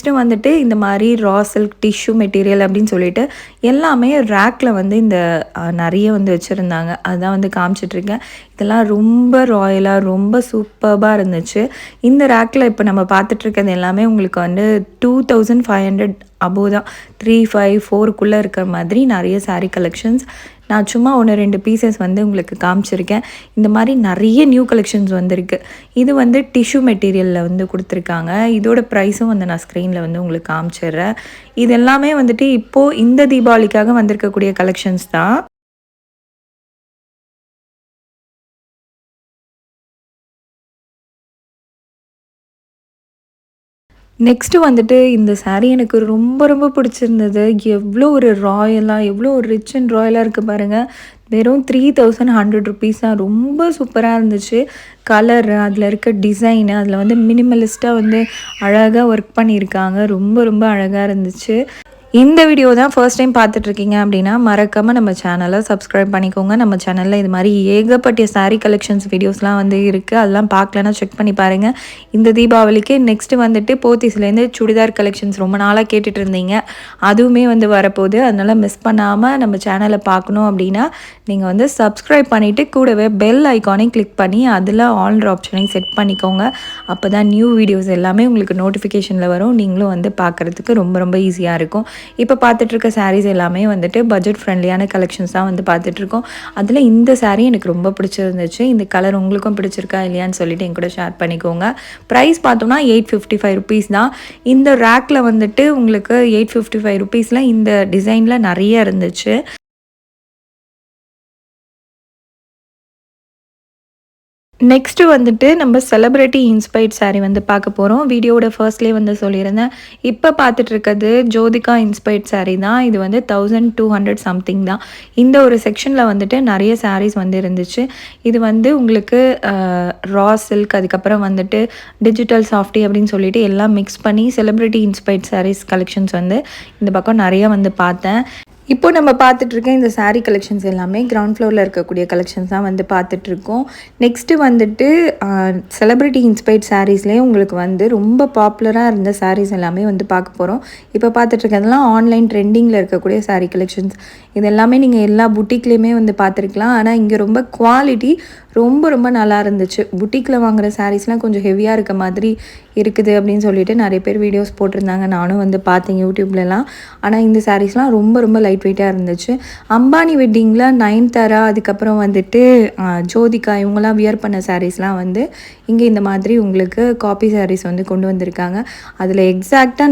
Next வந்துட்டு இந்த மாதிரி ரா சில்க் டிஷ்யூ மெட்டீரியல் அப்படின்னு சொல்லிட்டு எல்லாமே ரேக்கில் வந்து இந்த நிறைய வந்து வச்சுருந்தாங்க. அதுதான் வந்து காமிச்சிட்ருக்கேன். இதெல்லாம் ரொம்ப ராயலாக ரொம்ப சூப்பர்பாக இருந்துச்சு. இந்த ரேக்கில் இப்போ நம்ம பார்த்துட்ருக்கிறது எல்லாமே உங்களுக்கு வந்து 2500 அபோவ் தான். 3, 5, 4க்குள்ளே இருக்கிற மாதிரி நிறைய சாரீ கலெக்ஷன்ஸ். நான் சும்மா 1, 2 பீசஸ் வந்து உங்களுக்கு காமிச்சிருக்கேன். இந்த மாதிரி நிறைய நியூ கலெக்ஷன்ஸ் வந்திருக்கு. இது வந்து டிஷ்யூ மெட்டீரியலில் வந்து கொடுத்துருக்காங்க. இதோட ப்ரைஸும் வந்து நான் ஸ்க்ரீனில் வந்து உங்களுக்கு காமிச்சிடுறேன். இது எல்லாமே வந்துட்டு இப்போது இந்த தீபாவளிக்காக வந்திருக்கக்கூடிய கலெக்ஷன்ஸ் தான். நெக்ஸ்ட்டு வந்துட்டு இந்த சாரீ எனக்கு ரொம்ப ரொம்ப பிடிச்சிருந்தது. எவ்வளோ ஒரு ராயலாக எவ்வளோ ஒரு ரிச் அண்ட் ராயலாக இருக்குது பாருங்கள். வெறும் 3100 ருபீஸ் தான். ரொம்ப சூப்பராக இருந்துச்சு. கலரு, அதில் இருக்க டிசைனு, அதில் வந்து மினிமலிஸ்ட்டாக வந்து அழகாக ஒர்க் பண்ணியிருக்காங்க. ரொம்ப ரொம்ப அழகாக இருந்துச்சு. இந்த வீடியோ தான் ஃபர்ஸ்ட் டைம் பார்த்துட்ருக்கீங்க அப்படின்னா மறக்காமல் நம்ம சேனலை சப்ஸ்கிரைப் பண்ணிக்கோங்க. நம்ம சேனலில் இது மாதிரி ஏகப்பட்ட சாரீ கலெக்ஷன்ஸ் வீடியோஸ்லாம் வந்து இருக்குது. அதெல்லாம் பார்க்கலன்னா செக் பண்ணி பாருங்கள். இந்த தீபாவளிக்கு நெக்ஸ்ட்டு வந்துட்டு போத்தீஸ்லேருந்து சுடிதார் கலெக்ஷன்ஸ் ரொம்ப நாளாக கேட்டுட்டு இருந்தீங்க. அதுவுமே வந்து வரப்போகுது. அதனால் மிஸ் பண்ணாமல் நம்ம சேனலை பார்க்கணும் அப்படின்னா நீங்கள் வந்து சப்ஸ்கிரைப் பண்ணிவிட்டு கூடவே பெல் ஐக்கானையும் கிளிக் பண்ணி அதில் ஆல்ன்ற ஆப்ஷனையும் செட் பண்ணிக்கோங்க. அப்போ தான் நியூ வீடியோஸ் எல்லாமே உங்களுக்கு நோட்டிஃபிகேஷனில் வரும். நீங்களும் வந்து பார்க்குறதுக்கு ரொம்ப ரொம்ப ஈஸியாக இருக்கும். இப்போ பார்த்துட்ருக்க சாரீஸ் எல்லாமே வந்துட்டு பட்ஜெட் ஃப்ரெண்ட்லியான கலெக்ஷன்ஸ் தான் வந்து பார்த்துட்ருக்கோம். அதில் இந்த சாரீ எனக்கு ரொம்ப பிடிச்சிருந்துச்சு. இந்த கலர் உங்களுக்கும் பிடிச்சிருக்கா இல்லையான்னு சொல்லிட்டு என் கூட ஷேர் பண்ணிக்கோங்க. ப்ரைஸ் பார்த்தோம்னா 855 ருபீஸ் தான். இந்த ரேக்கில் வந்துட்டு உங்களுக்கு 855 ருபீஸில் இந்த டிசைனில் நிறைய இருந்துச்சு. நெக்ஸ்ட்டு வந்துட்டு நம்ம செலிப்ரிட்டி இன்ஸ்பைர்ட் சாரீ வந்து பார்க்க போகிறோம். வீடியோவோட ஃபர்ஸ்ட்லேயே வந்து சொல்லியிருந்தேன். இப்போ பார்த்துட்ருக்கிறது ஜோதிகா இன்ஸ்பைர்ட் சாரீ தான். இது வந்து 1200 சம்திங் தான். இந்த ஒரு செக்ஷனில் வந்துட்டு நிறைய சாரீஸ் வந்து இருந்துச்சு. இது வந்து உங்களுக்கு ரா சில்க், அதுக்கப்புறம் வந்துட்டு டிஜிட்டல் சாஃப்டி அப்படின்னு சொல்லிட்டு எல்லாம் மிக்ஸ் பண்ணி செலிப்ரிட்டி இன்ஸ்பைர்ட் சாரீஸ் கலெக்ஷன்ஸ் வந்து இந்த பக்கம் நிறைய வந்து பார்த்தேன். இப்போ நம்ம பார்த்துட்ருக்க இந்த சாரீ கலெக்ஷன்ஸ் எல்லாமே கிரவுண்ட் ஃப்ளோரில் இருக்கக்கூடிய கலெக்ஷன்ஸ் தான் வந்து பார்த்துட்ருக்கோம். நெக்ஸ்ட்டு வந்துட்டு செலிப்ரிட்டி இன்ஸ்பைர்ட் சாரீஸ்லேயே உங்களுக்கு வந்து ரொம்ப பாப்புலராக இருந்த சாரீஸ் எல்லாமே வந்து பார்க்க போகிறோம். இப்போ பார்த்துட்ருக்கிறதுலாம் ஆன்லைன் ட்ரெண்டிங்கில் இருக்கக்கூடிய சாரீ கலெக்ஷன்ஸ். இது எல்லாமே நீங்கள் எல்லா புட்டிக்லேயுமே வந்து பார்த்துருக்கலாம். ஆனால் இங்கே ரொம்ப குவாலிட்டி ரொம்ப ரொம்ப நல்லா இருந்துச்சு. புட்டிக்கில் வாங்குகிற சாரீஸ்லாம் கொஞ்சம் ஹெவியாக இருக்க மாதிரி இருக்குது அப்படின்னு சொல்லிட்டு நிறைய பேர் வீடியோஸ் போட்டிருந்தாங்க. நானும் வந்து பார்த்தேன் யூடியூப்லலாம். ஆனால் இந்த சாரீஸ்லாம் ரொம்ப ரொம்ப லைட் வெயிட்டாக இருந்துச்சு. அம்பானி வெட்டிங்கில் நயன்தாரா, அதுக்கப்புறம் வந்துட்டு ஜோதிகா இவங்கெல்லாம் வியர் பண்ண சாரீஸ்லாம் வந்து இங்கே இந்த மாதிரி உங்களுக்கு காப்பி சாரீஸ் வந்து கொண்டு வந்திருக்காங்க. அதில் எக்ஸாக்டாக